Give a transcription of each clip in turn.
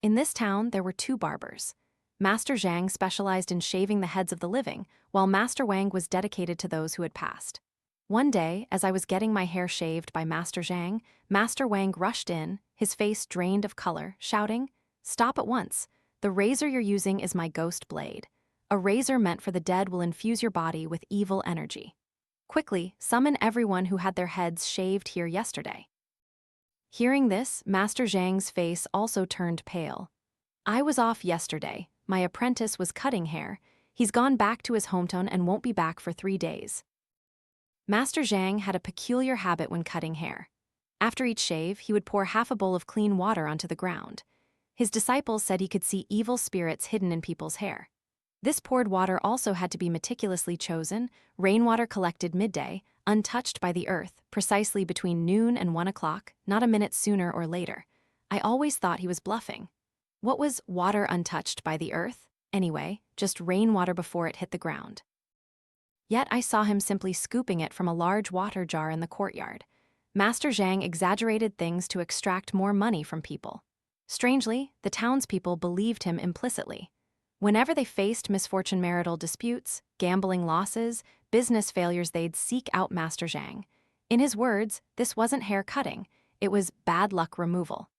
In this town, there were two barbers. Master Jiang specialized in shaving the heads of the living, while Master Wang was dedicated to those who had passed. One day, as I was getting my hair shaved by Master Jiang, Master Wang rushed in, his face drained of color, shouting, "Stop at once. The razor you're using is my ghostblade. A razor meant for the dead will infuse your body with evil energy. Quickly, summon everyone who had their heads shaved here yesterday." Hearing this, Master Zhang's face also turned pale. "I was off yesterday. My apprentice was cutting hair. He's gone back to his hometown and won't be back for 3 days." Master Zhang had a peculiar habit when cutting hair. After each shave, he would pour half a bowl of clean water onto the ground. His disciples said he could see evil spirits hidden in people's hair. This poured water also had to be meticulously chosen, rainwater collected midday, untouched by the earth, precisely between noon and 1 o'clock, not a minute sooner or later. I always thought he was bluffing. What was water untouched by the earth? Anyway, just rainwater before it hit the ground. Yet I saw him simply scooping it from a large water jar in the courtyard. Master Zhang exaggerated things to extract more money from people. Strangely, the townspeople believed him implicitly. Whenever they faced misfortune marital disputes, gambling losses, business failures, they'd seek out Master Zhang. In his words, this wasn't hair cutting, it was bad luck removal.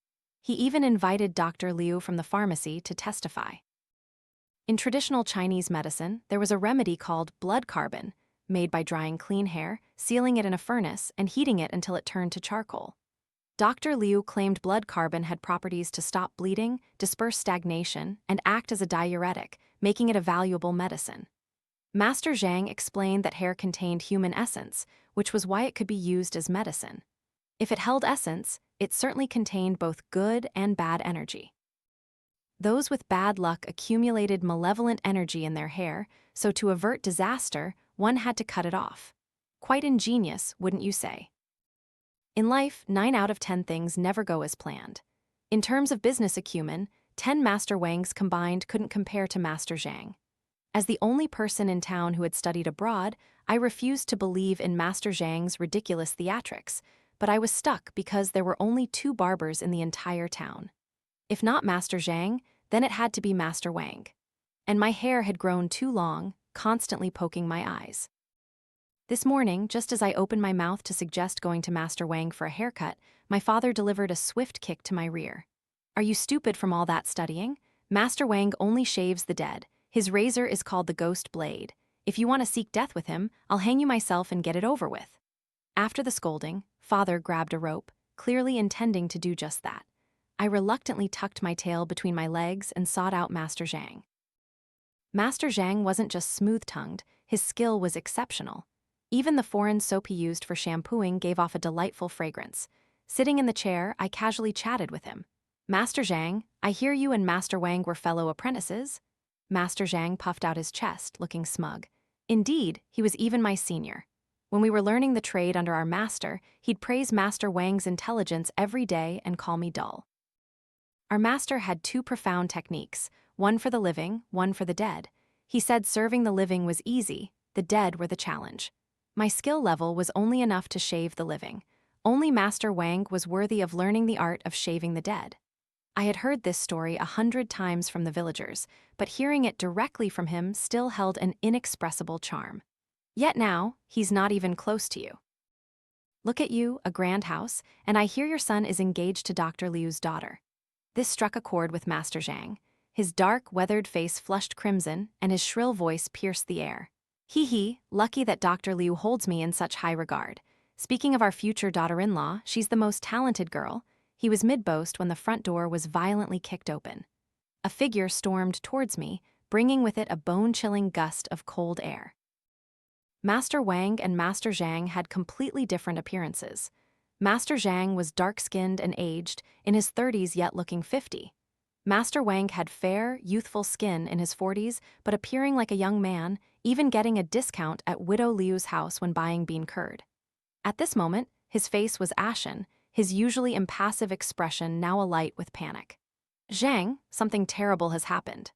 He even invited Dr. Liu from the pharmacy to testify. In traditional Chinese medicine, there was a remedy called blood carbon, made by drying clean hair, sealing it in a furnace, and heating it until it turned to charcoal. Dr. Liu claimed blood carbon had properties to stop bleeding, disperse stagnation, and act as a diuretic, making it a valuable medicine. Master Zhang explained that hair contained human essence, which was why it could be used as medicine. If it held essence, it certainly contained both good and bad energy. Those with bad luck accumulated malevolent energy in their hair, so to avert disaster, one had to cut it off. Quite ingenious, wouldn't you say? In life, 9 out of 10 things never go as planned. In terms of business acumen, 10 Master Wangs combined couldn't compare to Master Zhang. As the only person in town who had studied abroad, I refused to believe in Master Zhang's ridiculous theatrics, but I was stuck because there were only 2 barbers in the entire town. If not Master Zhang, then it had to be Master Wang. And my hair had grown too long, constantly poking my eyes. This morning, just as I opened my mouth to suggest going to Master Wang for a haircut, my father delivered a swift kick to my rear. "Are you stupid from all that studying? Master Wang only shaves the dead. His razor is called the ghost blade. If you want to seek death with him, I'll hang you myself and get it over with." After the scolding, father grabbed a rope, clearly intending to do just that. I reluctantly tucked my tail between my legs and sought out Master Zhang. Master Zhang wasn't just smooth-tongued, his skill was exceptional. Even the foreign soap he used for shampooing gave off a delightful fragrance. Sitting in the chair, I casually chatted with him. "Master Zhang, I hear you and Master Wang were fellow apprentices?" Master Zhang puffed out his chest, looking smug. Indeed, he was even my senior. When we were learning the trade under our master, he'd praise Master Wang's intelligence every day and call me dull. Our master had 2 profound techniques, one for the living, one for the dead. He said serving the living was easy, the dead were the challenge. My skill level was only enough to shave the living. Only Master Wang was worthy of learning the art of shaving the dead. I had heard this story 100 times from the villagers, but hearing it directly from him still held an inexpressible charm. Yet now, he's not even close to you. Look at you, a grand house, and I hear your son is engaged to Dr. Liu's daughter. This struck a chord with Master Zhang. His dark, weathered face flushed crimson, and his shrill voice pierced the air. Hee, lucky that Dr. Liu holds me in such high regard. Speaking of our future daughter-in-law, she's the most talented girl. He was mid-boast when the front door was violently kicked open. A figure stormed towards me, bringing with it a bone-chilling gust of cold air. Master Wang and Master Zhang had completely different appearances. Master Zhang was dark-skinned and aged, in his 30s yet looking 50. Master Wang had fair, youthful skin in his 40s, but appearing like a young man, even getting a discount at Widow Liu's house when buying bean curd. At this moment, his face was ashen, his usually impassive expression now alight with panic. "Zhang, something terrible has happened."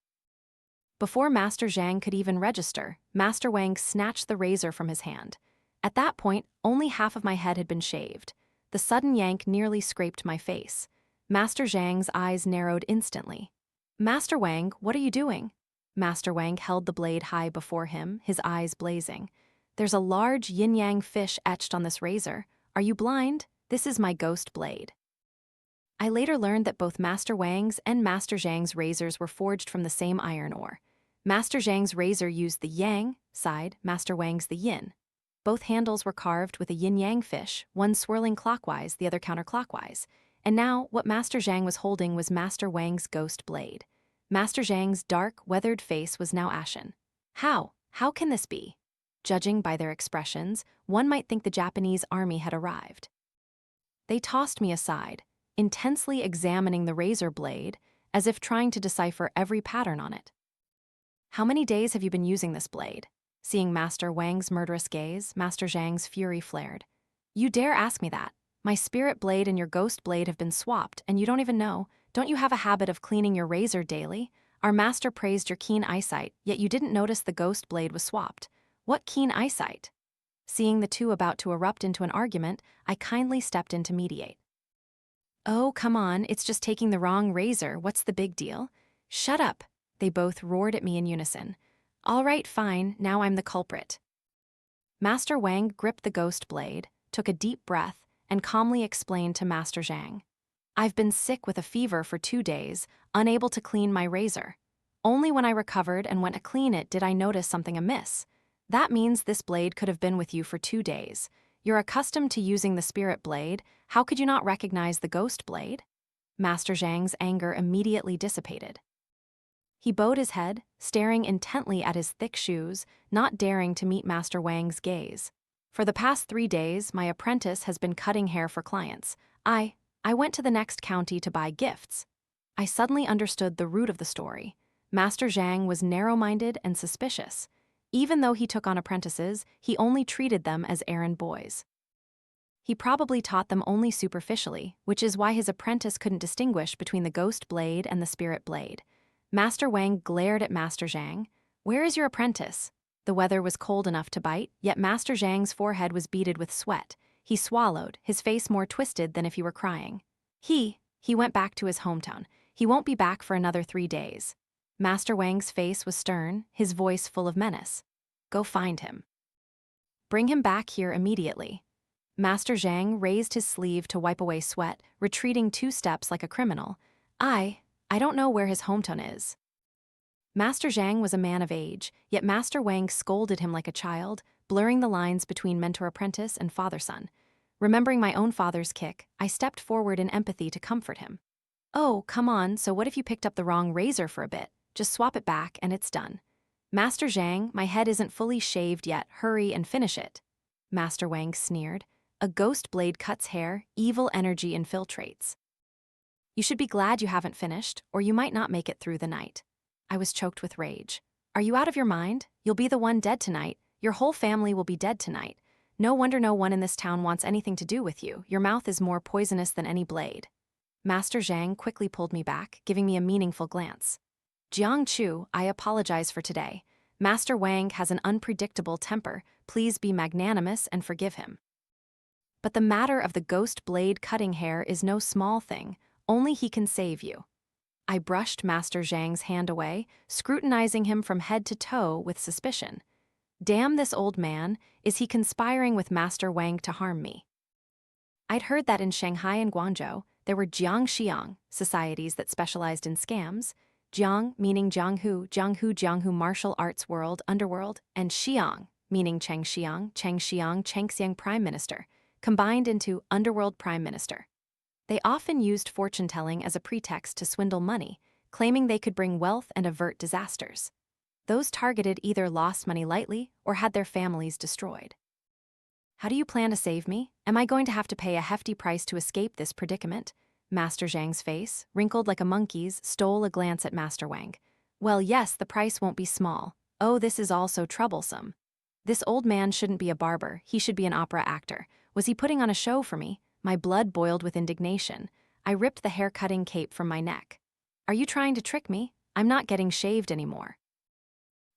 Before Master Zhang could even register, Master Wang snatched the razor from his hand. At that point, only half of my head had been shaved. The sudden yank nearly scraped my face. Master Zhang's eyes narrowed instantly. Master Wang, what are you doing? Master Wang held the blade high before him, his eyes blazing. There's a large yin-yang fish etched on this razor. Are you blind? This is my ghost blade. I later learned that both Master Wang's and Master Zhang's razors were forged from the same iron ore. Master Zhang's razor used the yang side, Master Wang's the yin. Both handles were carved with a yin-yang fish, one swirling clockwise, the other counterclockwise. And now, what Master Zhang was holding was Master Wang's ghost blade. Master Zhang's dark, weathered face was now ashen. How? How can this be? Judging by their expressions, one might think the Japanese army had arrived. They tossed me aside, intensely examining the razor blade, as if trying to decipher every pattern on it. How many days have you been using this blade? Seeing Master Wang's murderous gaze, Master Zhang's fury flared. You dare ask me that? My spirit blade and your ghost blade have been swapped, and you don't even know. Don't you have a habit of cleaning your razor daily? Our master praised your keen eyesight, yet you didn't notice the ghost blade was swapped. What keen eyesight? Seeing the two about to erupt into an argument, I kindly stepped in to mediate. Oh, come on, it's just taking the wrong razor. What's the big deal? Shut up, they both roared at me in unison. All right, fine, now I'm the culprit. Master Wang gripped the ghost blade, took a deep breath, and calmly explained to Master Zhang. I've been sick with a fever for 2 days, unable to clean my razor. Only when I recovered and went to clean it did I notice something amiss. That means this blade could have been with you for 2 days. You're accustomed to using the spirit blade. How could you not recognize the ghost blade? Master Zhang's anger immediately dissipated. He bowed his head, staring intently at his thick shoes, not daring to meet Master Wang's gaze. For the past 3 days, my apprentice has been cutting hair for clients. I went to the next county to buy gifts. I suddenly understood the root of the story. Master Zhang was narrow-minded and suspicious. Even though he took on apprentices, he only treated them as errand boys. He probably taught them only superficially, which is why his apprentice couldn't distinguish between the ghost blade and the spirit blade. Master Wang glared at Master Zhang. Where is your apprentice? The weather was cold enough to bite, yet Master Zhang's forehead was beaded with sweat. He swallowed, his face more twisted than if he were crying. He went back to his hometown. He won't be back for another 3 days. Master Wang's face was stern, his voice full of menace. Go find him. Bring him back here immediately. Master Zhang raised his sleeve to wipe away sweat, retreating 2 steps like a criminal. I don't know where his hometown is. Master Zhang was a man of age, yet Master Wang scolded him like a child, blurring the lines between mentor-apprentice and father-son. Remembering my own father's kick, I stepped forward in empathy to comfort him. Oh, come on, so what if you picked up the wrong razor for a bit? Just swap it back and it's done. Master Zhang, my head isn't fully shaved yet, hurry and finish it. Master Wang sneered. A ghost blade cuts hair, evil energy infiltrates. You should be glad you haven't finished, or you might not make it through the night. I was choked with rage. Are you out of your mind? You'll be the one dead tonight. Your whole family will be dead tonight. No wonder no one in this town wants anything to do with you. Your mouth is more poisonous than any blade. Master Zhang quickly pulled me back, giving me a meaningful glance. Jiang Chu, I apologize for today. Master Wang has an unpredictable temper. Please be magnanimous and forgive him. But the matter of the ghost blade cutting hair is no small thing. Only he can save you. I brushed Master Zhang's hand away, scrutinizing him from head to toe with suspicion. Damn this old man, is he conspiring with Master Wang to harm me? I'd heard that in Shanghai and Guangzhou, there were Jiang societies that specialized in scams. Jiang, meaning Jianghu martial arts world, underworld, and Xiang, meaning Cheng Xiang Prime Minister, combined into Underworld Prime Minister. They often used fortune-telling as a pretext to swindle money, claiming they could bring wealth and avert disasters. Those targeted either lost money lightly or had their families destroyed. How do you plan to save me? Am I going to have to pay a hefty price to escape this predicament? Master Zhang's face, wrinkled like a monkey's, stole a glance at Master Wang. Well, yes, the price won't be small. Oh, this is all so troublesome. This old man shouldn't be a barber, he should be an opera actor. Was he putting on a show for me? My blood boiled with indignation. I ripped the hair-cutting cape from my neck. Are you trying to trick me? I'm not getting shaved anymore.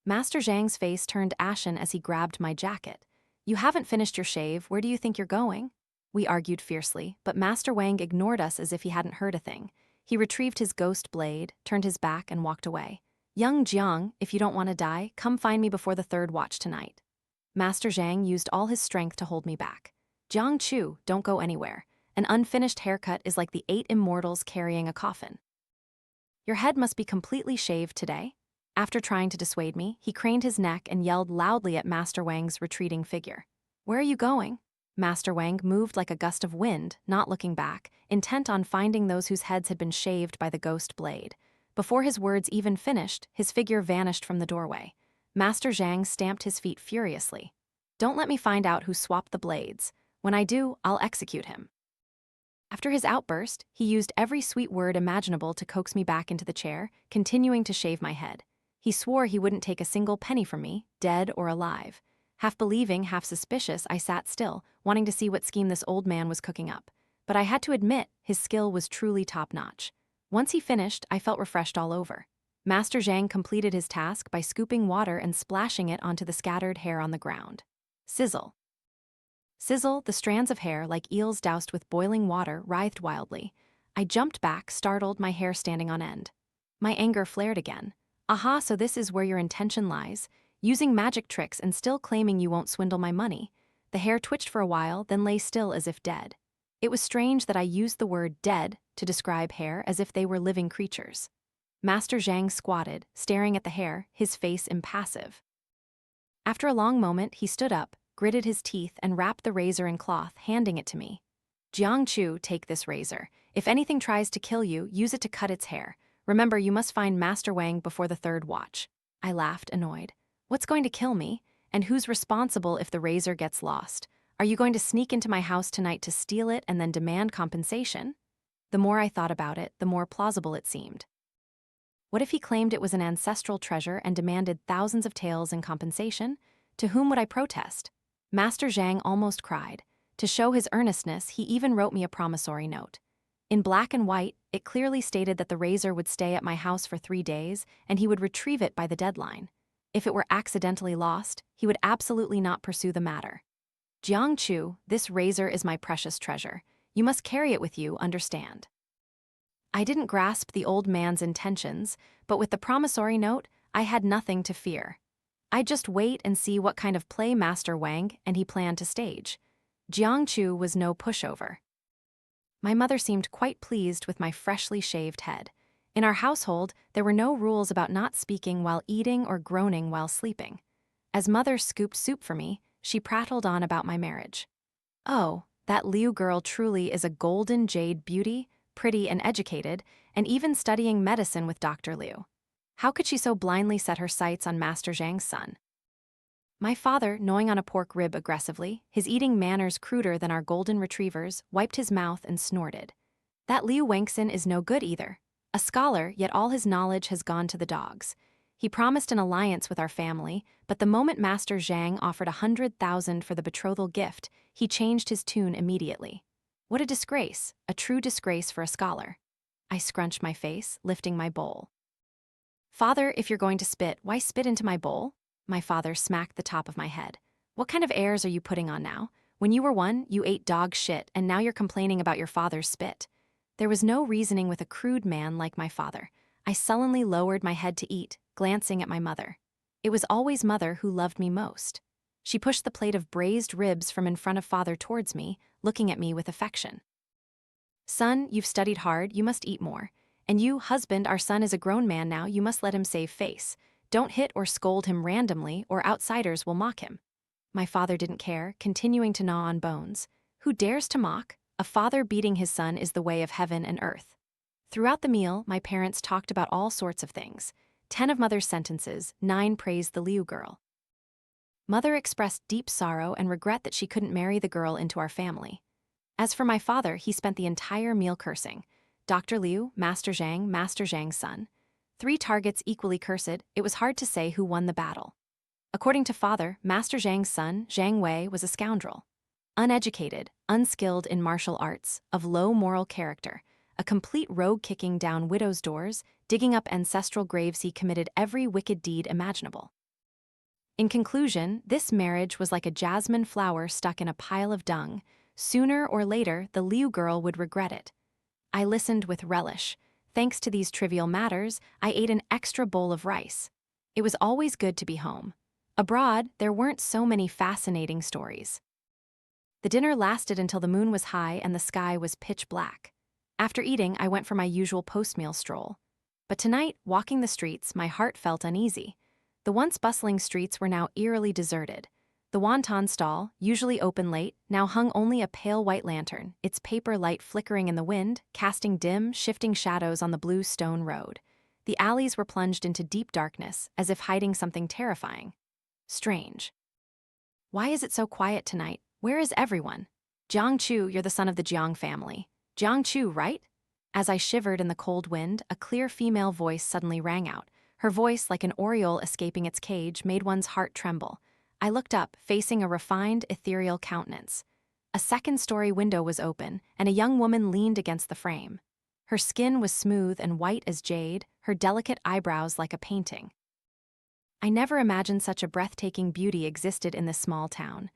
Master Zhang's face turned ashen as he grabbed my jacket. You haven't finished your shave, where do you think you're going? We argued fiercely, but Master Wang ignored us as if he hadn't heard a thing. He retrieved his ghostblade, turned his back, and walked away. Young Jiang, if you don't want to die, come find me before the third watch tonight. Master Zhang used all his strength to hold me back. Jiang Chu, don't go anywhere. An unfinished haircut is like the 8 immortals carrying a coffin. Your head must be completely shaved today. After trying to dissuade me, he craned his neck and yelled loudly at Master Wang's retreating figure. Where are you going? Master Wang moved like a gust of wind, not looking back, intent on finding those whose heads had been shaved by the ghost blade. Before his words even finished, his figure vanished from the doorway. Master Zhang stamped his feet furiously. Don't let me find out who swapped the blades. When I do, I'll execute him. After his outburst, he used every sweet word imaginable to coax me back into the chair, continuing to shave my head. He swore he wouldn't take a single penny from me, dead or alive. Half believing, half suspicious, I sat still, wanting to see what scheme this old man was cooking up. But I had to admit, his skill was truly top-notch. Once he finished, I felt refreshed all over. Master Zhang completed his task by scooping water and splashing it onto the scattered hair on the ground. Sizzle. Sizzle, the strands of hair, like eels doused with boiling water, writhed wildly. I jumped back, startled, my hair standing on end. My anger flared again. Aha, so this is where your intention lies. Using magic tricks and still claiming you won't swindle my money. The hair twitched for a while, then lay still as if dead. It was strange that I used the word dead to describe hair as if they were living creatures. Master Zhang squatted, staring at the hair, his face impassive. After a long moment, he stood up, gritted his teeth, and wrapped the razor in cloth, handing it to me. Jiang Chu, take this razor. If anything tries to kill you, use it to cut its hair. Remember, you must find Master Wang before the third watch. I laughed, annoyed. What's going to kill me? And who's responsible if the razor gets lost? Are you going to sneak into my house tonight to steal it and then demand compensation? The more I thought about it, the more plausible it seemed. What if he claimed it was an ancestral treasure and demanded thousands of taels in compensation? To whom would I protest? Master Zhang almost cried. To show his earnestness, he even wrote me a promissory note. In black and white, it clearly stated that the razor would stay at my house for 3 days and he would retrieve it by the deadline. If it were accidentally lost, he would absolutely not pursue the matter. Jiang Chu, this razor is my precious treasure. You must carry it with you, understand? I didn't grasp the old man's intentions, but with the promissory note, I had nothing to fear. I'd just wait and see what kind of play Master Wang and he planned to stage. Jiang Chu was no pushover. My mother seemed quite pleased with my freshly shaved head. In our household, there were no rules about not speaking while eating or groaning while sleeping. As mother scooped soup for me, she prattled on about my marriage. Oh, that Liu girl truly is a golden jade beauty, pretty and educated, and even studying medicine with Dr. Liu. How could she so blindly set her sights on Master Zhang's son? My father, gnawing on a pork rib aggressively, his eating manners cruder than our golden retrievers, wiped his mouth and snorted. That Liu Wangson is no good either. A scholar, yet all his knowledge has gone to the dogs. He promised an alliance with our family, but the moment Master Zhang offered 100,000 for the betrothal gift, he changed his tune immediately. What a disgrace, a true disgrace for a scholar. I scrunched my face, lifting my bowl. Father, if you're going to spit, why spit into my bowl? My father smacked the top of my head. What kind of airs are you putting on now? When you were 1, you ate dog shit, and now you're complaining about your father's spit. There was no reasoning with a crude man like my father. I sullenly lowered my head to eat, glancing at my mother. It was always mother who loved me most. She pushed the plate of braised ribs from in front of father towards me, looking at me with affection. Son, you've studied hard, you must eat more. And you, husband, our son is a grown man now, you must let him save face. Don't hit or scold him randomly, or outsiders will mock him. My father didn't care, continuing to gnaw on bones. Who dares to mock? A father beating his son is the way of heaven and earth. Throughout the meal, my parents talked about all sorts of things. 10 of mother's sentences, 9 praised the Liu girl. Mother expressed deep sorrow and regret that she couldn't marry the girl into our family. As for my father, he spent the entire meal cursing. Dr. Liu, Master Zhang's son. 3 targets equally cursed, it was hard to say who won the battle. According to father, Master Zhang's son, Zhang Wei, was a scoundrel. Uneducated, unskilled in martial arts, of low moral character, a complete rogue kicking down widows' doors, digging up ancestral graves, he committed every wicked deed imaginable. In conclusion, this marriage was like a jasmine flower stuck in a pile of dung, Sooner or later, the Liu girl would regret it. I listened with relish. Thanks to these trivial matters, I ate an extra bowl of rice. It was always good to be home. Abroad, there weren't so many fascinating stories. The dinner lasted until the moon was high and the sky was pitch black. After eating, I went for my usual post-meal stroll. But tonight, walking the streets, my heart felt uneasy. The once bustling streets were now eerily deserted. The wonton stall, usually open late, now hung only a pale white lantern, its paper light flickering in the wind, casting dim, shifting shadows on the blue stone road. The alleys were plunged into deep darkness, as if hiding something terrifying. Strange. Why is it so quiet tonight? Where is everyone? Jiang Chu, you're the son of the Jiang family. Jiang Chu, right? As I shivered in the cold wind, a clear female voice suddenly rang out. Her voice, like an oriole escaping its cage, made one's heart tremble. I looked up, facing a refined, ethereal countenance. A second-story window was open, and a young woman leaned against the frame. Her skin was smooth and white as jade, her delicate eyebrows like a painting. I never imagined such a breathtaking beauty existed in this small town.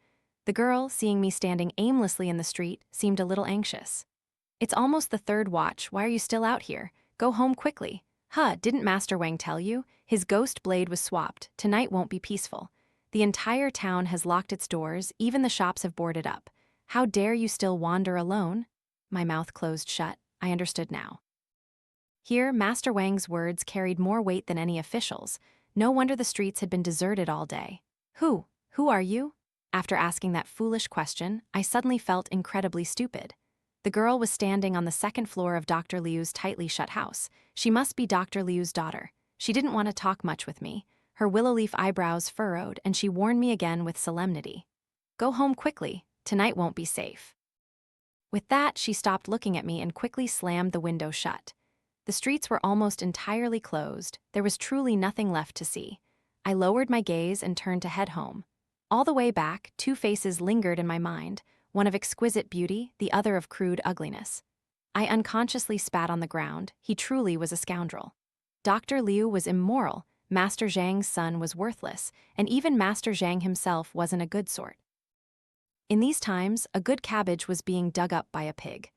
The girl, seeing me standing aimlessly in the street, seemed a little anxious. It's almost the third watch, why are you still out here? Go home quickly. Huh, didn't Master Wang tell you? His ghostblade was swapped, tonight won't be peaceful. The entire town has locked its doors, even the shops have boarded up. How dare you still wander alone? My mouth closed shut, I understood now. Here, Master Wang's words carried more weight than any officials. No wonder the streets had been deserted all day. Who are you? After asking that foolish question, I suddenly felt incredibly stupid. The girl was standing on the second floor of Dr. Liu's tightly shut house. She must be Dr. Liu's daughter. She didn't want to talk much with me. Her willow leaf eyebrows furrowed, and she warned me again with solemnity. Go home quickly, tonight won't be safe. With that, she stopped looking at me and quickly slammed the window shut. The streets were almost entirely closed. There was truly nothing left to see. I lowered my gaze and turned to head home. All the way back, two faces lingered in my mind, one of exquisite beauty, the other of crude ugliness. I unconsciously spat on the ground. He truly was a scoundrel. Dr. Liu was immoral, Master Zhang's son was worthless, and even Master Zhang himself wasn't a good sort. In these times, a good cabbage was being dug up by a pig.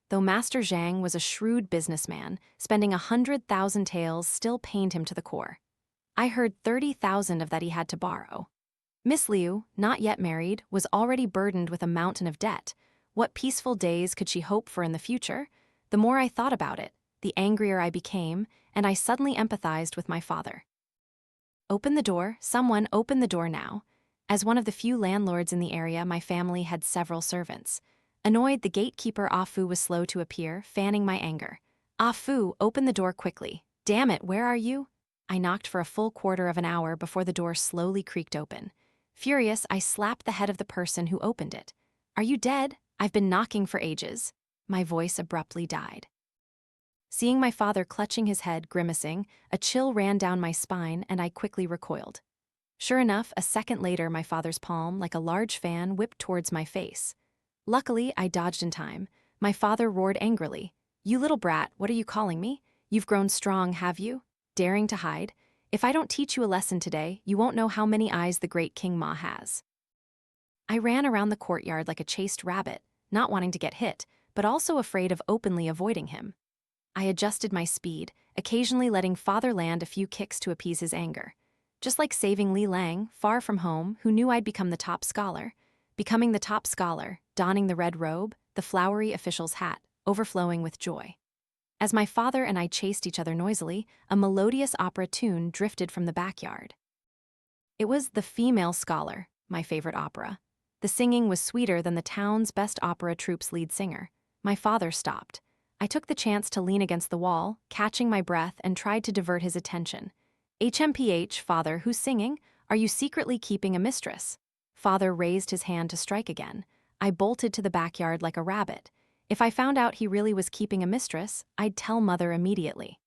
Though Master Zhang was a shrewd businessman, spending 100,000 taels still pained him to the core. I heard 30,000 of that he had to borrow. Miss Liu, not yet married, was already burdened with a mountain of debt. What peaceful days could she hope for in the future? The more I thought about it, the angrier I became, and I suddenly empathized with my father. Open the door, someone open the door now. As one of the few landlords in the area, my family had several servants. Annoyed, the gatekeeper Ah Fu was slow to appear, fanning my anger. Ah Fu, open the door quickly. Damn it, where are you? I knocked for a full quarter of an hour before the door slowly creaked open. Furious, I slapped the head of the person who opened it. Are you dead? I've been knocking for ages. My voice abruptly died. Seeing my father clutching his head, grimacing, a chill ran down my spine and I quickly recoiled. Sure enough, a second later my father's palm, like a large fan, whipped towards my face. Luckily, I dodged in time. My father roared angrily. You little brat, what are you calling me? You've grown strong, have you? Daring to hide? If I don't teach you a lesson today, you won't know how many eyes the great King Ma has. I ran around the courtyard like a chased rabbit, not wanting to get hit, but also afraid of openly avoiding him. I adjusted my speed, occasionally letting father land a few kicks to appease his anger. Just like saving Li Lang, far from home, who knew I'd become the top scholar. Becoming the top scholar, donning the red robe, the flowery official's hat, overflowing with joy. As my father and I chased each other noisily, a melodious opera tune drifted from the backyard. It was The Female Scholar, my favorite opera. The singing was sweeter than the town's best opera troupe's lead singer. My father stopped. I took the chance to lean against the wall, catching my breath, and tried to divert his attention. HMPH, father, who's singing? Are you secretly keeping a mistress? Father raised his hand to strike again. I bolted to the backyard like a rabbit. If I found out he really was keeping a mistress, I'd tell mother immediately.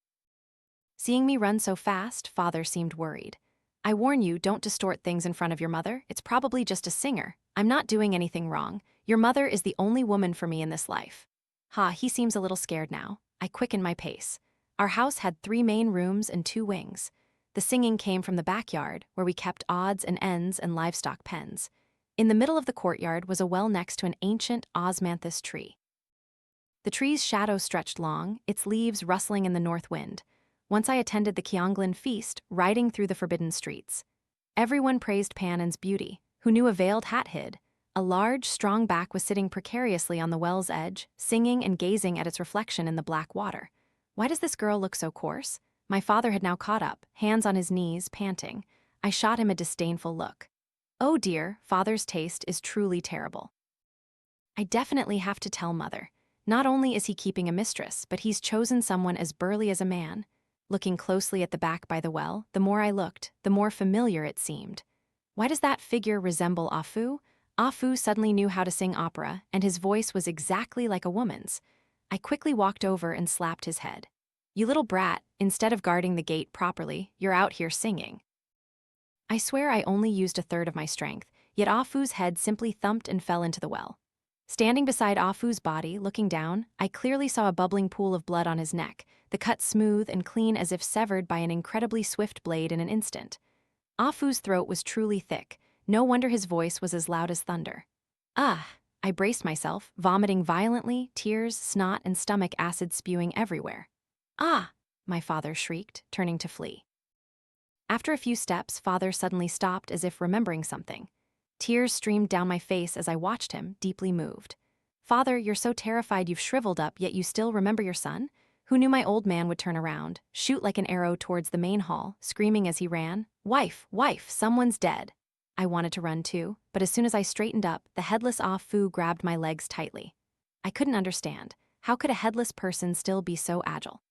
Seeing me run so fast, father seemed worried. I warn you, don't distort things in front of your mother. It's probably just a singer. I'm not doing anything wrong. Your mother is the only woman for me in this life. Ha, he seems a little scared now. I quickened my pace. Our house had 3 main rooms and 2 wings. The singing came from the backyard, where we kept odds and ends and livestock pens. In the middle of the courtyard was a well next to an ancient osmanthus tree. The tree's shadow stretched long, its leaves rustling in the north wind. Once I attended the Qianglin feast, riding through the forbidden streets. Everyone praised Panan's beauty, who knew a veiled hat hid. A large, strong back was sitting precariously on the well's edge, singing and gazing at its reflection in the black water. Why does this girl look so coarse? My father had now caught up, hands on his knees, panting. I shot him a disdainful look. Oh dear, father's taste is truly terrible. I definitely have to tell mother. Not only is he keeping a mistress, but he's chosen someone as burly as a man. Looking closely at the back by the well, the more I looked, the more familiar it seemed. Why does that figure resemble Afu? Afu suddenly knew how to sing opera, and his voice was exactly like a woman's. I quickly walked over and slapped his head. You little brat, instead of guarding the gate properly, you're out here singing. I swear I only used a third of my strength, yet Afu's head simply thumped and fell into the well. Standing beside Afu's body, looking down, I clearly saw a bubbling pool of blood on his neck, the cut smooth and clean as if severed by an incredibly swift blade in an instant. Afu's throat was truly thick. No wonder his voice was as loud as thunder. Ah! I braced myself, vomiting violently, tears, snot, and stomach acid spewing everywhere. Ah! My father shrieked, turning to flee. After a few steps, father suddenly stopped as if remembering something. Tears streamed down my face as I watched him, deeply moved. Father, you're so terrified you've shriveled up, yet you still remember your son? Who knew my old man would turn around, shoot like an arrow towards the main hall, screaming as he ran, Wife, wife, someone's dead. I wanted to run too, but as soon as I straightened up, the headless Afu grabbed my legs tightly. I couldn't understand. How could a headless person still be so agile?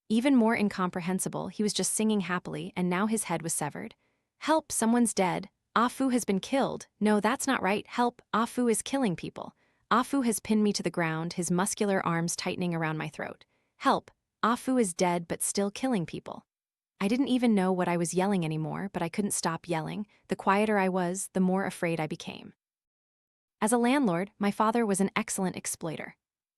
Even more incomprehensible, he was just singing happily, and now his head was severed. Help, someone's dead. Afu has been killed. No, that's not right. Help, Afu is killing people. Afu has pinned me to the ground, his muscular arms tightening around my throat. Help, Afu is dead but still killing people. I didn't even know what I was yelling anymore, but I couldn't stop yelling. The quieter I was, the more afraid I became. As a landlord, my father was an excellent exploiter.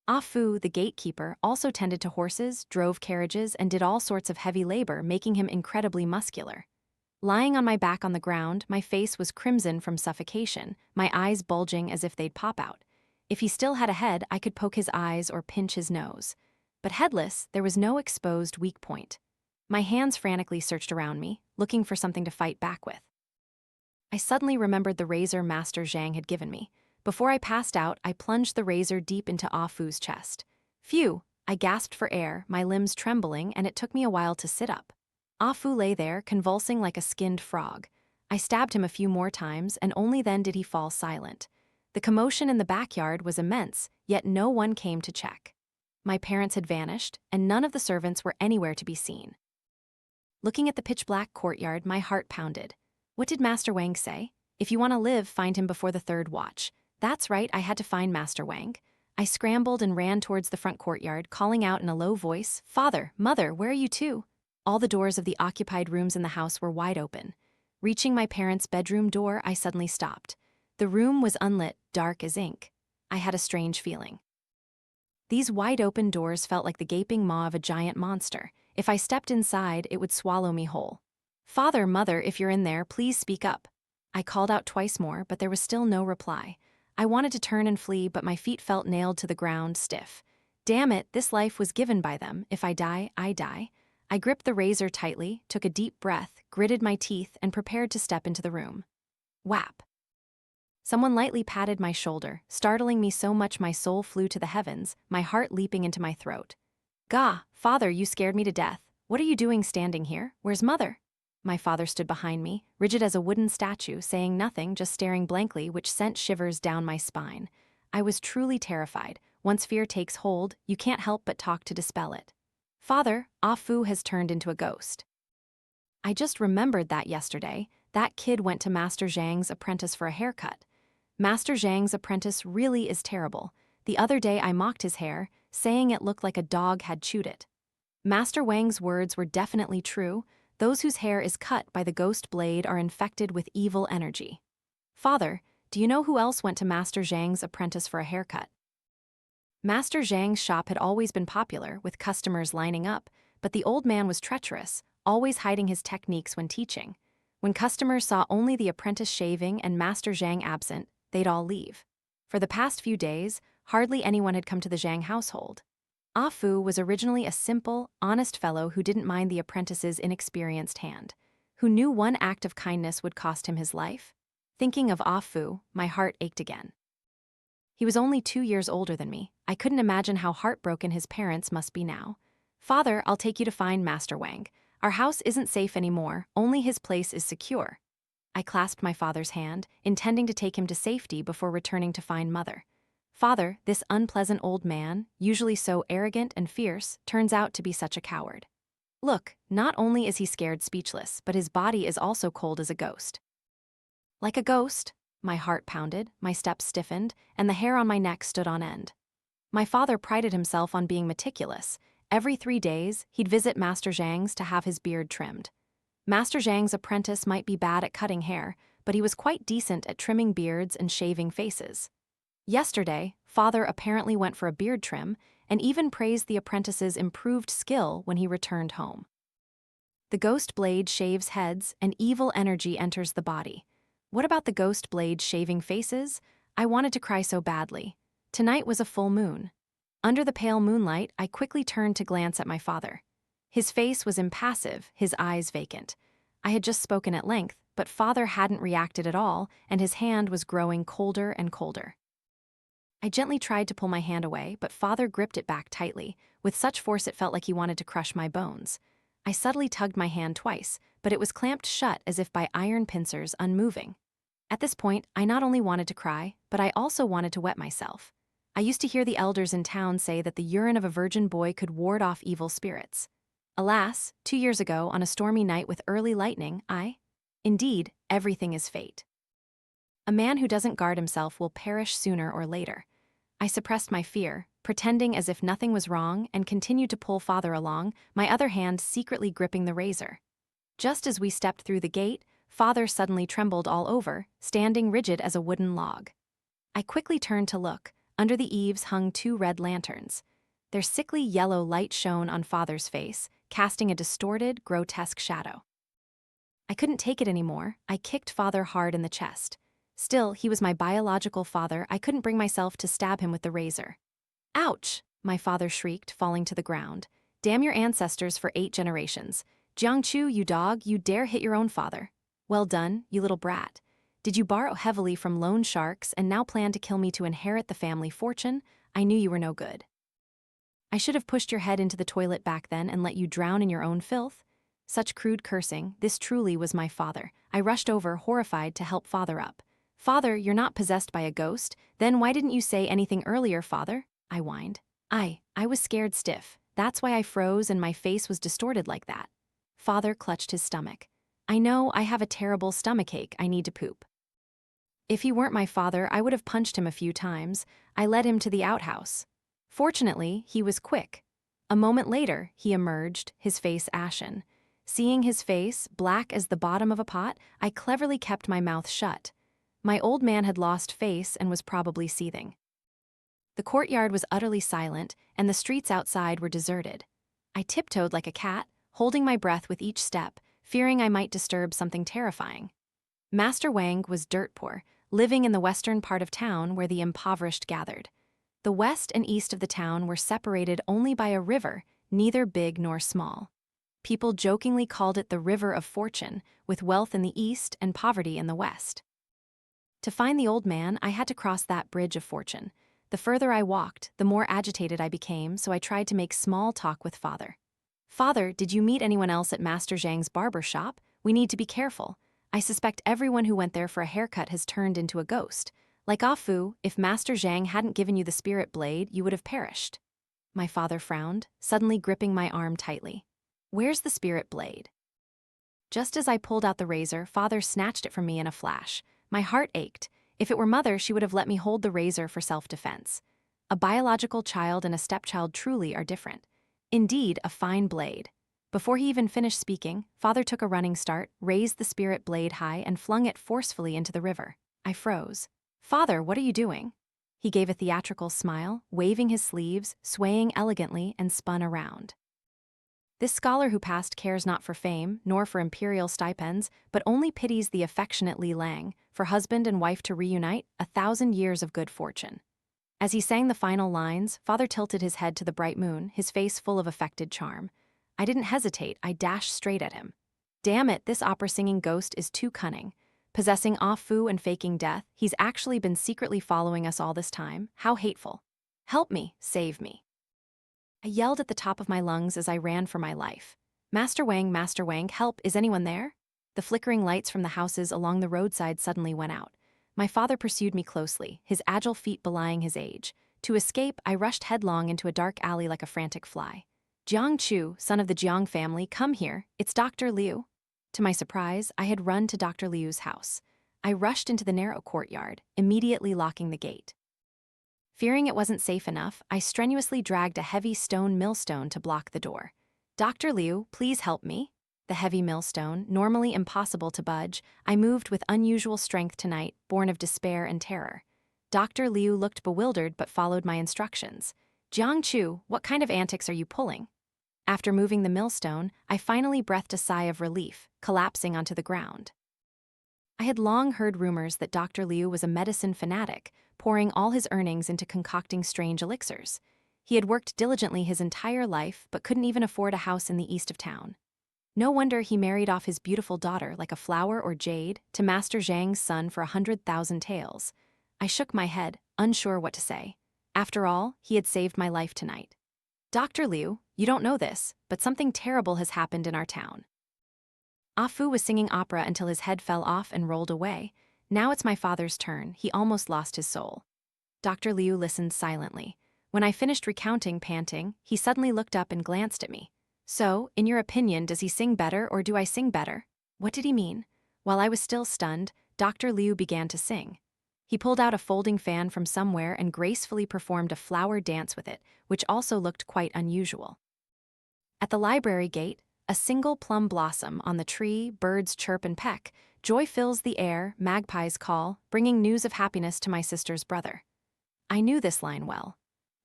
Afu, the gatekeeper, also tended to horses, drove carriages, and did all sorts of heavy labor, making him incredibly muscular. Lying on my back on the ground, my face was crimson from suffocation, my eyes bulging as if they'd pop out. If he still had a head, I could poke his eyes or pinch his nose. But headless, there was no exposed weak point. My hands frantically searched around me, looking for something to fight back with. I suddenly remembered the razor Master Zhang had given me. Before I passed out, I plunged the razor deep into Afu's chest. Phew! I gasped for air, my limbs trembling, and it took me a while to sit up. Afu lay there, convulsing like a skinned frog. I stabbed him a few more times, and only then did he fall silent. The commotion in the backyard was immense, yet no one came to check. My parents had vanished, and none of the servants were anywhere to be seen. Looking at the pitch-black courtyard, my heart pounded. What did Master Wang say? If you want to live, find him before the third watch. That's right, I had to find Master Wang. I scrambled and ran towards the front courtyard, calling out in a low voice, Father, Mother, where are you two? All the doors of the occupied rooms in the house were wide open. Reaching my parents' bedroom door, I suddenly stopped. The room was unlit, dark as ink. I had a strange feeling. These wide-open doors felt like the gaping maw of a giant monster. If I stepped inside, it would swallow me whole. Father, Mother, if you're in there, please speak up. I called out twice more, but there was still no reply. I wanted to turn and flee, but my feet felt nailed to the ground, stiff. Damn it, this life was given by them. If I die, I die. I gripped the razor tightly, took a deep breath, gritted my teeth, and prepared to step into the room. Whap! Someone lightly patted my shoulder, startling me so much my soul flew to the heavens, my heart leaping into my throat. Gah, Father, you scared me to death. What are you doing standing here? Where's Mother? My father stood behind me, rigid as a wooden statue, saying nothing, just staring blankly, which sent shivers down my spine. I was truly terrified. Once fear takes hold, you can't help but talk to dispel it. Father, Afu has turned into a ghost. I just remembered that yesterday. That kid went to Master Zhang's apprentice for a haircut. Master Zhang's apprentice really is terrible. The other day I mocked his hair, saying it looked like a dog had chewed it. Master Wang's words were definitely true. Those whose hair is cut by the ghostblade are infected with evil energy. Father, do you know who else went to Master Zhang's apprentice for a haircut? Master Zhang's shop had always been popular, with customers lining up, but the old man was treacherous, always hiding his techniques when teaching. When customers saw only the apprentice shaving and Master Zhang absent, they'd all leave. For the past few days, hardly anyone had come to the Zhang household. Ah Fu was originally a simple, honest fellow who didn't mind the apprentice's inexperienced hand, who knew one act of kindness would cost him his life. Thinking of Ah Fu, my heart ached again. He was only 2 years older than me. I couldn't imagine how heartbroken his parents must be now. "Father, I'll take you to find Master Wang. Our house isn't safe anymore, only his place is secure." I clasped my father's hand, intending to take him to safety before returning to find Mother. Father, this unpleasant old man, usually so arrogant and fierce, turns out to be such a coward. Look, not only is he scared speechless, but his body is also cold as a ghost. Like a ghost? My heart pounded, my steps stiffened, and the hair on my neck stood on end. My father prided himself on being meticulous. Every 3 days, he'd visit Master Zhang's to have his beard trimmed. Master Zhang's apprentice might be bad at cutting hair, but he was quite decent at trimming beards and shaving faces. Yesterday, father apparently went for a beard trim and even praised the apprentice's improved skill when he returned home. The ghostblade shaves heads and evil energy enters the body. What about the ghostblade shaving faces? I wanted to cry so badly. Tonight was a full moon. Under the pale moonlight, I quickly turned to glance at my father. His face was impassive, his eyes vacant. I had just spoken at length, but father hadn't reacted at all, and his hand was growing colder and colder. I gently tried to pull my hand away, but father gripped it back tightly, with such force it felt like he wanted to crush my bones. I subtly tugged my hand twice, but it was clamped shut as if by iron pincers, unmoving. At this point, I not only wanted to cry, but I also wanted to wet myself. I used to hear the elders in town say that the urine of a virgin boy could ward off evil spirits. Alas, 2 years ago, on a stormy night with early lightning, Indeed, everything is fate. A man who doesn't guard himself will perish sooner or later. I suppressed my fear, pretending as if nothing was wrong, and continued to pull father along, my other hand secretly gripping the razor. Just as we stepped through the gate, father suddenly trembled all over, standing rigid as a wooden log. I quickly turned to look. Under the eaves hung 2 red lanterns. Their sickly yellow light shone on father's face, casting a distorted, grotesque shadow. I couldn't take it anymore. I kicked father hard in the chest. Still, he was my biological father. I couldn't bring myself to stab him with the razor. "Ouch!" my father shrieked, falling to the ground. "Damn your ancestors for 8 generations. Jiang Chu, you dog, you dare hit your own father. Well done, you little brat. Did you borrow heavily from loan sharks and now plan to kill me to inherit the family fortune? I knew you were no good. I should have pushed your head into the toilet back then and let you drown in your own filth." Such crude cursing, this truly was my father. I rushed over, horrified, to help father up. "Father, you're not possessed by a ghost. Then why didn't you say anything earlier, father?" I whined. I was scared stiff. That's why I froze and my face was distorted like that. Father clutched his stomach. "I know, I have a terrible stomachache. I need to poop." If he weren't my father, I would have punched him a few times. I led him to the outhouse. Fortunately, he was quick. A moment later, he emerged, his face ashen. Seeing his face, black as the bottom of a pot, I cleverly kept my mouth shut. My old man had lost face and was probably seething. The courtyard was utterly silent, and the streets outside were deserted. I tiptoed like a cat, holding my breath with each step, fearing I might disturb something terrifying. Master Wang was dirt poor, living in the western part of town where the impoverished gathered. The west and east of the town were separated only by a river, neither big nor small. People jokingly called it the River of Fortune, with wealth in the east and poverty in the west. To find the old man, I had to cross that bridge of fortune. The further I walked, the more agitated I became, so I tried to make small talk with father. "Father, did you meet anyone else at Master Zhang's barber shop? We need to be careful. I suspect everyone who went there for a haircut has turned into a ghost. Like Ah Fu, if Master Zhang hadn't given you the spirit blade, you would have perished." My father frowned, suddenly gripping my arm tightly. "Where's the spirit blade?" Just as I pulled out the razor, father snatched it from me in a flash. My heart ached. If it were mother, she would have let me hold the razor for self-defense. A biological child and a stepchild truly are different. Indeed, a fine blade. Before he even finished speaking, father took a running start, raised the spirit blade high, and flung it forcefully into the river. I froze. "Father, what are you doing?" He gave a theatrical smile, waving his sleeves, swaying elegantly, and spun around. This scholar who passed cares not for fame, nor for imperial stipends, but only pities the affectionate Li Lang, for husband and wife to reunite, 1,000 years of good fortune. As he sang the final lines, Father tilted his head to the bright moon, his face full of affected charm. I didn't hesitate, I dashed straight at him. Damn it, this opera-singing ghost is too cunning. Possessing Ah-Fu and faking death, he's actually been secretly following us all this time. How hateful. Help me, save me. I yelled at the top of my lungs as I ran for my life. Master Wang, help, is anyone there? The flickering lights from the houses along the roadside suddenly went out. My father pursued me closely, his agile feet belying his age. To escape, I rushed headlong into a dark alley like a frantic fly. Jiang Chu, son of the Jiang family, come here, it's Dr. Liu. To my surprise, I had run to Dr. Liu's house. I rushed into the narrow courtyard, immediately locking the gate. Fearing it wasn't safe enough, I strenuously dragged a heavy stone millstone to block the door. Dr. Liu, please help me. The heavy millstone, normally impossible to budge, I moved with unusual strength tonight, born of despair and terror. Dr. Liu looked bewildered but followed my instructions. Jiang Chu, what kind of antics are you pulling? After moving the millstone, I finally breathed a sigh of relief, collapsing onto the ground. I had long heard rumors that Dr. Liu was a medicine fanatic, pouring all his earnings into concocting strange elixirs. He had worked diligently his entire life, but couldn't even afford a house in the east of town. No wonder he married off his beautiful daughter like a flower or jade to Master Zhang's son for 100,000 taels. I shook my head, unsure what to say. After all, he had saved my life tonight. Dr. Liu, you don't know this, but something terrible has happened in our town. Ah-Fu was singing opera until his head fell off and rolled away. Now it's my father's turn, he almost lost his soul. Dr. Liu listened silently. When I finished recounting, panting, he suddenly looked up and glanced at me. So, in your opinion, does he sing better or do I sing better? What did he mean? While I was still stunned, Dr. Liu began to sing. He pulled out a folding fan from somewhere and gracefully performed a flower dance with it, which also looked quite unusual. At the library gate, a single plum blossom on the tree, birds chirp and peck, joy fills the air, magpies call, bringing news of happiness to my sister's brother. I knew this line well.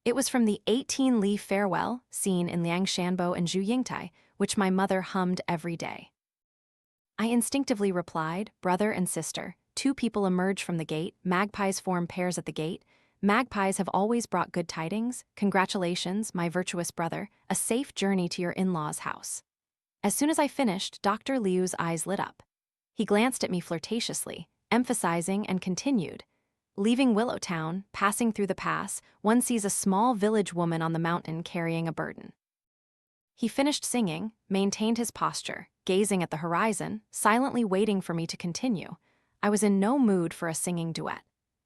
It was from the 18-leaf farewell, seen in Liang Shanbo and Zhu Yingtai, which my mother hummed every day. I instinctively replied, brother and sister. Two people emerge from the gate, magpies form pairs at the gate. Magpies have always brought good tidings. Congratulations, my virtuous brother, a safe journey to your in-laws' house. As soon as I finished, Dr. Liu's eyes lit up. He glanced at me flirtatiously, emphasizing and continued. Leaving Willowtown, passing through the pass, one sees a small village woman on the mountain carrying a burden. He finished singing, maintained his posture, gazing at the horizon, silently waiting for me to continue. I was in no mood for a singing duet.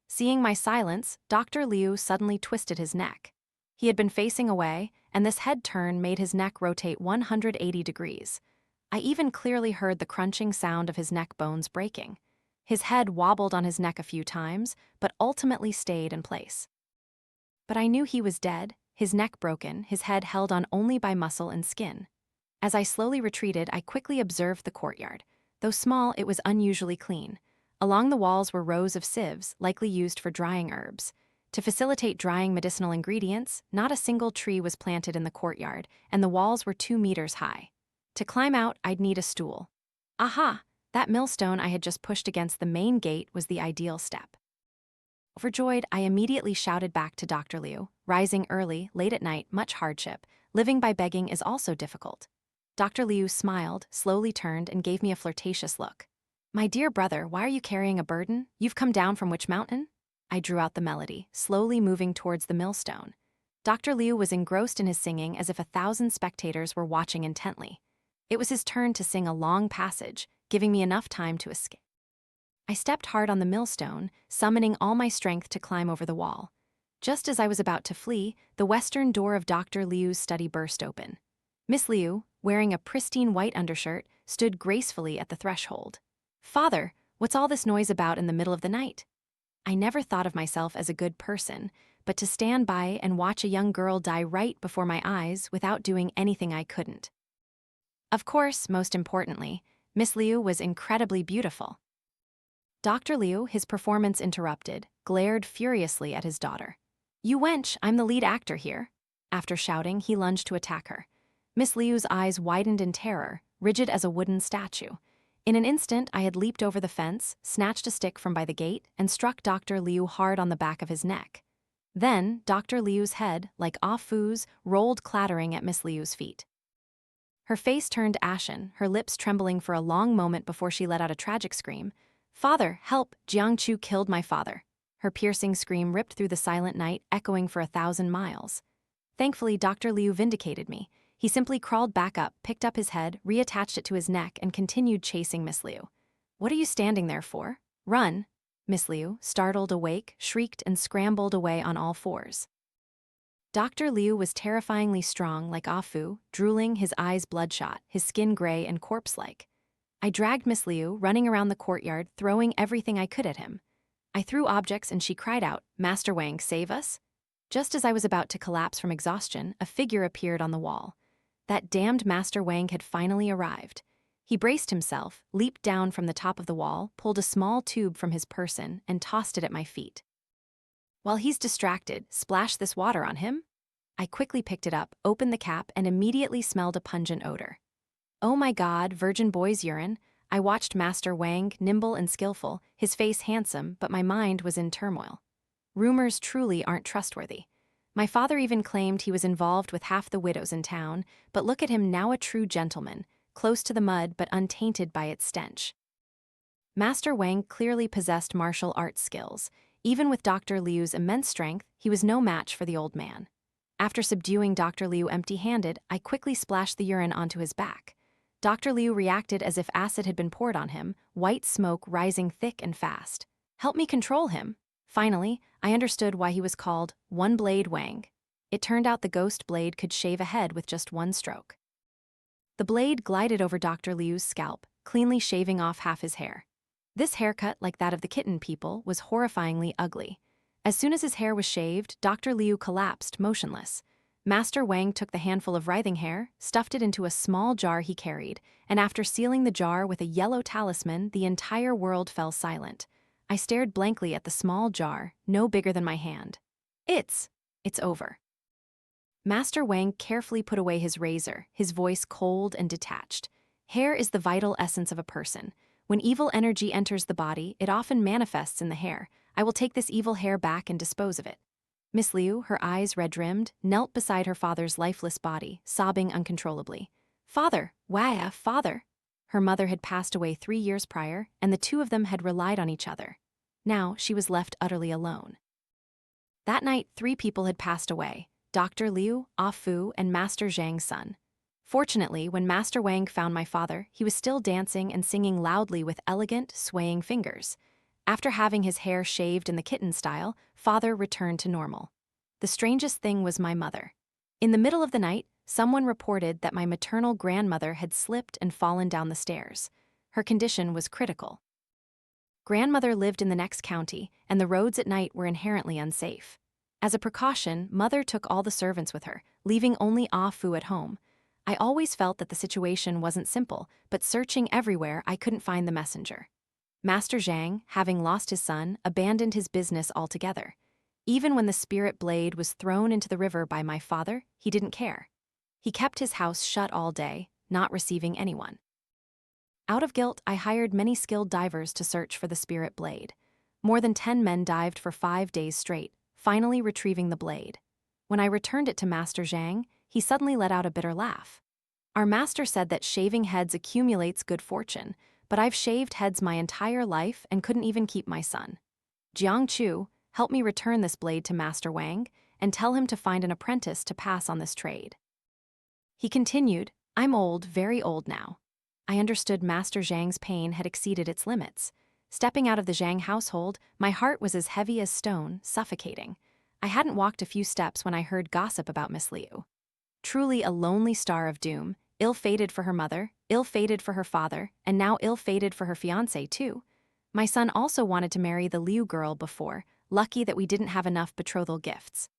Seeing my silence, Dr. Liu suddenly twisted his neck. He had been facing away, and this head turn made his neck rotate 180 degrees. I even clearly heard the crunching sound of his neck bones breaking. His head wobbled on his neck a few times, but ultimately stayed in place. But I knew he was dead, his neck broken, his head held on only by muscle and skin. As I slowly retreated, I quickly observed the courtyard. Though small, it was unusually clean. Along the walls were rows of sieves, likely used for drying herbs. To facilitate drying medicinal ingredients, not a single tree was planted in the courtyard, and the walls were 2 meters high. To climb out, I'd need a stool. Aha! That millstone I had just pushed against the main gate was the ideal step. Overjoyed, I immediately shouted back to Dr. Liu, rising early, late at night, much hardship. Living by begging is also difficult. Dr. Liu smiled, slowly turned, and gave me a flirtatious look. My dear brother, why are you carrying a burden? You've come down from which mountain? I drew out the melody, slowly moving towards the millstone. Dr. Liu was engrossed in his singing as if 1,000 spectators were watching intently. It was his turn to sing a long passage, giving me enough time to escape. I stepped hard on the millstone, summoning all my strength to climb over the wall. Just as I was about to flee, the western door of Dr. Liu's study burst open. Miss Liu, wearing a pristine white undershirt, stood gracefully at the threshold. Father, what's all this noise about in the middle of the night? I never thought of myself as a good person, but to stand by and watch a young girl die right before my eyes without doing anything I couldn't. Of course, most importantly, Miss Liu was incredibly beautiful. Dr. Liu, his performance interrupted, glared furiously at his daughter. You wench, I'm the lead actor here. After shouting, he lunged to attack her. Miss Liu's eyes widened in terror, rigid as a wooden statue. In an instant, I had leaped over the fence, snatched a stick from by the gate, and struck Dr. Liu hard on the back of his neck. Then, Dr. Liu's head, like Ah Fu's, rolled clattering at Miss Liu's feet. Her face turned ashen, her lips trembling for a long moment before she let out a tragic scream. "Father, help! Jiang Chu killed my father." Her piercing scream ripped through the silent night, echoing for 1,000 miles. Thankfully, Dr. Liu vindicated me. He simply crawled back up, picked up his head, reattached it to his neck, and continued chasing Miss Liu. "What are you standing there for? Run!" Miss Liu, startled awake, shrieked and scrambled away on all fours. Dr. Liu was terrifyingly strong like Ah Fu, drooling, his eyes bloodshot, his skin gray and corpse-like. I dragged Miss Liu, running around the courtyard, throwing everything I could at him. I threw objects and she cried out, "Master Wang, save us!" Just as I was about to collapse from exhaustion, a figure appeared on the wall. That damned Master Wang had finally arrived. He braced himself, leaped down from the top of the wall, pulled a small tube from his person, and tossed it at my feet. "While he's distracted, splash this water on him?" I quickly picked it up, opened the cap, and immediately smelled a pungent odor. Oh my God, virgin boy's urine. I watched Master Wang, nimble and skillful, his face handsome, but my mind was in turmoil. Rumors truly aren't trustworthy. My father even claimed he was involved with half the widows in town, but look at him now, a true gentleman, close to the mud but untainted by its stench. Master Wang clearly possessed martial arts skills. Even with Dr. Liu's immense strength, he was no match for the old man. After subduing Dr. Liu empty-handed, I quickly splashed the urine onto his back. Dr. Liu reacted as if acid had been poured on him, white smoke rising thick and fast. "Help me control him." Finally, I understood why he was called One-Blade Wang. It turned out the ghostblade could shave a head with just one stroke. The blade glided over Dr. Liu's scalp, cleanly shaving off half his hair. This haircut, like that of the kitten people, was horrifyingly ugly. As soon as his hair was shaved, Dr. Liu collapsed, motionless. Master Wang took the handful of writhing hair, stuffed it into a small jar he carried, and after sealing the jar with a yellow talisman, the entire world fell silent. I stared blankly at the small jar, no bigger than my hand. It's over. Master Wang carefully put away his razor, his voice cold and detached. Hair is the vital essence of a person. When evil energy enters the body, it often manifests in the hair. I will take this evil hair back and dispose of it. Miss Liu, her eyes red-rimmed, knelt beside her father's lifeless body, sobbing uncontrollably. "Father, wah, father." Her mother had passed away 3 years prior, and the two of them had relied on each other. Now she was left utterly alone. That night, 3 people had passed away: Dr. Liu, Ah Fu, and Master Zhang's son. Fortunately, when Master Wang found my father, he was still dancing and singing loudly with elegant, swaying fingers. After having his hair shaved in the kitten style, father returned to normal. The strangest thing was my mother. In the middle of the night, someone reported that my maternal grandmother had slipped and fallen down the stairs. Her condition was critical. Grandmother lived in the next county, and the roads at night were inherently unsafe. As a precaution, mother took all the servants with her, leaving only Ah Fu at home. I always felt that the situation wasn't simple, but searching everywhere, I couldn't find the messenger. Master Zhang, having lost his son, abandoned his business altogether. Even when the spirit blade was thrown into the river by my father, he didn't care. He kept his house shut all day, not receiving anyone. Out of guilt, I hired many skilled divers to search for the spirit blade. More than 10 men dived for 5 days straight, finally retrieving the blade. When I returned it to Master Zhang, he suddenly let out a bitter laugh. "Our master said that shaving heads accumulates good fortune, but I've shaved heads my entire life and couldn't even keep my son. Jiang Chu, help me return this blade to Master Wang and tell him to find an apprentice to pass on this trade." He continued, "I'm old, very old now." I understood Master Zhang's pain had exceeded its limits. Stepping out of the Zhang household, my heart was as heavy as stone, suffocating. I hadn't walked a few steps when I heard gossip about Miss Liu. Truly a lonely star of doom, ill-fated for her mother, ill-fated for her father, and now ill-fated for her fiancé too. My son also wanted to marry the Liu girl before, lucky that we didn't have enough betrothal gifts.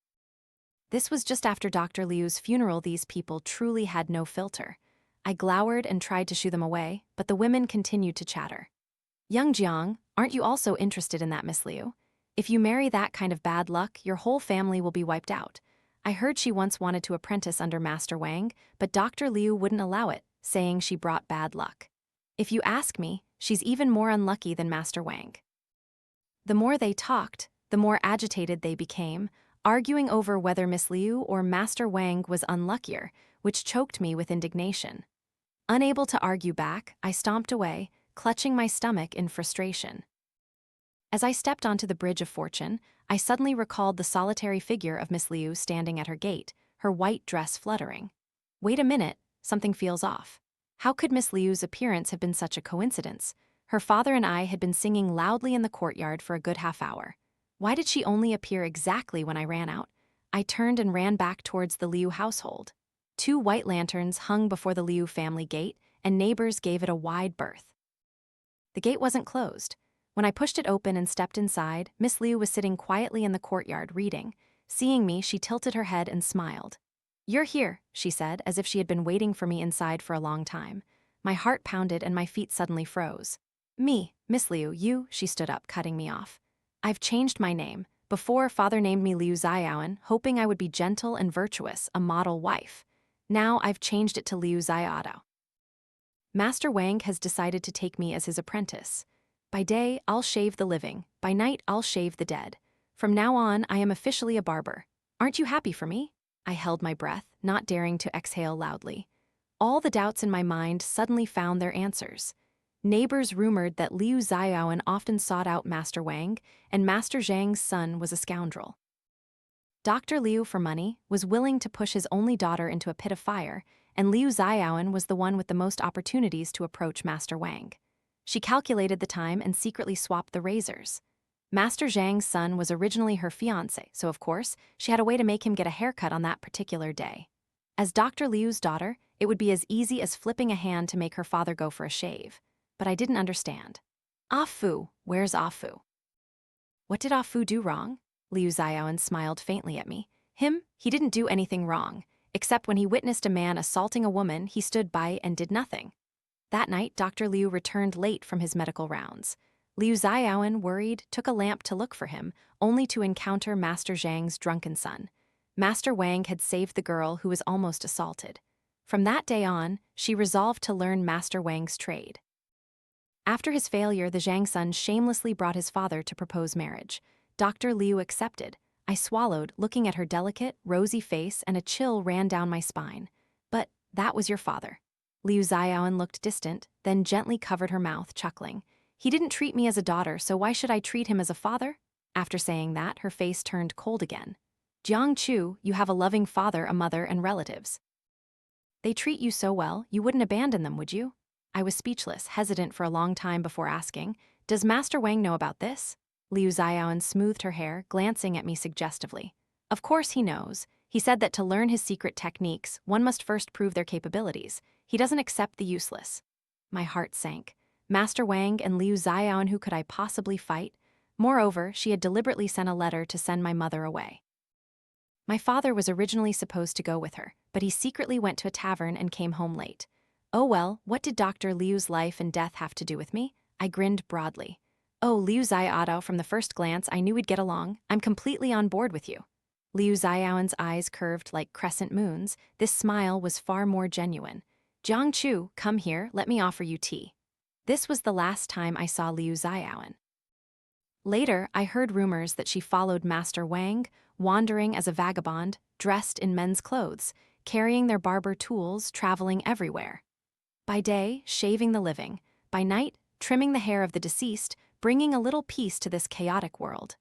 This was just after Dr. Liu's funeral. These people truly had no filter. I glowered and tried to shoo them away, but the women continued to chatter. "Young Jiang, aren't you also interested in that Miss Liu? If you marry that kind of bad luck, your whole family will be wiped out. I heard she once wanted to apprentice under Master Wang, but Dr. Liu wouldn't allow it, saying she brought bad luck. If you ask me, she's even more unlucky than Master Wang. The more they talked, the more agitated they became, arguing over whether Miss Liu or Master Wang was unluckier, which choked me with indignation. Unable to argue back, I stomped away, clutching my stomach in frustration. As I stepped onto the bridge of fortune, I suddenly recalled the solitary figure of Miss Liu standing at her gate, her white dress fluttering. Wait a minute, something feels off. How could Miss Liu's appearance have been such a coincidence? Her father and I had been singing loudly in the courtyard for a good half-hour. Why did she only appear exactly when I ran out? I turned and ran back towards the Liu household. 2 white lanterns hung before the Liu family gate, and neighbors gave it a wide berth. The gate wasn't closed. When I pushed it open and stepped inside, Miss Liu was sitting quietly in the courtyard reading. Seeing me, she tilted her head and smiled. "You're here," she said, as if she had been waiting for me inside for a long time. My heart pounded and my feet suddenly froze. "Me, Miss Liu, you," she stood up, cutting me off. "I've changed my name. Before, father named me Liu Xiaoan, hoping I would be gentle and virtuous, a model wife. Now I've changed it to Liu Xiaodao. Master Wang has decided to take me as his apprentice. By day, I'll shave the living. By night, I'll shave the dead. From now on, I am officially a barber. Aren't you happy for me?" I held my breath, not daring to exhale loudly. All the doubts in my mind suddenly found their answers. Neighbors rumored that Liu Xiaoan often sought out Master Wang, and Master Zhang's son was a scoundrel. Dr. Liu, for money, was willing to push his only daughter into a pit of fire, and Liu Xiaoan was the one with the most opportunities to approach Master Wang. She calculated the time and secretly swapped the razors. Master Zhang's son was originally her fiancé, so of course, she had a way to make him get a haircut on that particular day. As Dr. Liu's daughter, it would be as easy as flipping a hand to make her father go for a shave. But I didn't understand. Ah Fu, where's Ah Fu? What did Ah Fu do wrong? Liu Xiaoan smiled faintly at me. He didn't do anything wrong, except when he witnessed a man assaulting a woman, he stood by and did nothing. That night, Dr. Liu returned late from his medical rounds. Liu Xiaoan, worried, took a lamp to look for him, only to encounter Master Zhang's drunken son. Master Wang had saved the girl who was almost assaulted. From that day on, she resolved to learn Master Wang's trade. After his failure, the Zhang son shamelessly brought his father to propose marriage. Dr. Liu accepted. I swallowed, looking at her delicate, rosy face, and a chill ran down my spine. "But that was your father." Liu Xiaoan looked distant, then gently covered her mouth, chuckling. "He didn't treat me as a daughter, so why should I treat him as a father?" After saying that, her face turned cold again. "Jiang Chu, you have a loving father, a mother, and relatives. They treat you so well, you wouldn't abandon them, would you?" I was speechless, hesitant for a long time before asking, "Does Master Wang know about this?" Liu Xiaoan smoothed her hair, glancing at me suggestively. "Of course he knows. He said that to learn his secret techniques, one must first prove their capabilities. He doesn't accept the useless." My heart sank. Master Wang and Liu Xiaoan, who could I possibly fight? Moreover, she had deliberately sent a letter to send my mother away. My father was originally supposed to go with her, but he secretly went to a tavern and came home late. Oh well, what did Dr. Liu's life and death have to do with me? I grinned broadly. "Oh, Liu Xiaodao, from the first glance, I knew we'd get along. I'm completely on board with you." Liu Xiaoan's eyes curved like crescent moons. This smile was far more genuine. "Jiang Chu, come here, let me offer you tea." This was the last time I saw Liu Xiaoan. Later, I heard rumors that she followed Master Wang, wandering as a vagabond, dressed in men's clothes, carrying their barber tools, traveling everywhere. By day, shaving the living. By night, trimming the hair of the deceased, bringing a little peace to this chaotic world.